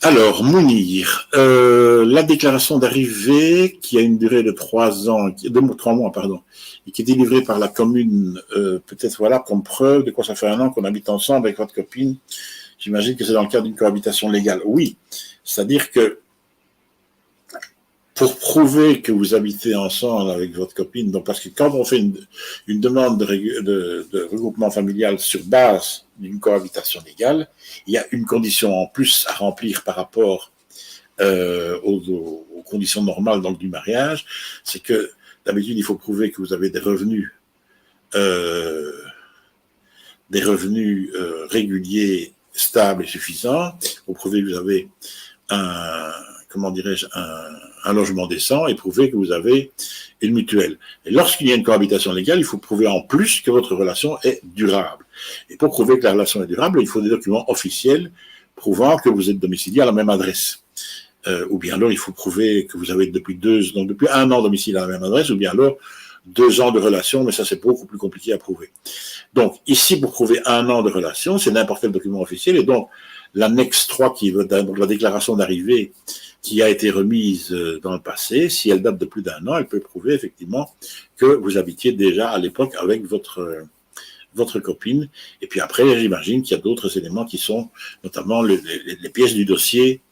Alors, Mounir, la déclaration d'arrivée qui a une durée de 3 mois, pardon, et qui est délivrée par la commune, peut-être voilà comme preuve de quoi ça fait 1 an qu'on habite ensemble avec votre copine. J'imagine que c'est dans le cadre d'une cohabitation légale. Oui, c'est-à-dire que pour prouver que vous habitez ensemble avec votre copine, donc parce que quand on fait une demande de regroupement familial sur base d'une cohabitation légale, il y a une condition en plus à remplir par rapport aux conditions normales donc du mariage, c'est que d'habitude il faut prouver que vous avez des revenus réguliers, stables et suffisants. Vous prouvez que vous avez comment dirais-je, un logement décent et prouver que vous avez une mutuelle. Et lorsqu'il y a une cohabitation légale, il faut prouver en plus que votre relation est durable. Et pour prouver que la relation est durable, il faut des documents officiels prouvant que vous êtes domicilié à la même adresse. Ou bien alors, il faut prouver que vous avez depuis 1 an domicilié à la même adresse, ou bien alors 2 ans de relation, mais ça c'est beaucoup plus compliqué à prouver. Donc ici, pour prouver 1 an de relation, c'est n'importe quel document officiel, et donc l'annexe 3, qui est la déclaration d'arrivée qui a été remise dans le passé, si elle date de plus d'1 an, elle peut prouver effectivement que vous habitiez déjà à l'époque avec votre copine. Et puis après, j'imagine qu'il y a d'autres éléments qui sont notamment les pièces du dossier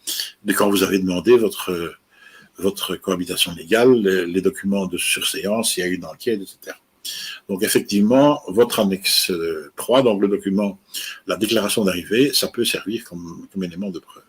de quand vous avez demandé votre cohabitation légale, les documents de surséance, il y a eu une enquête, etc. Donc effectivement, votre annexe 3, donc le document, la déclaration d'arrivée, ça peut servir comme élément de preuve.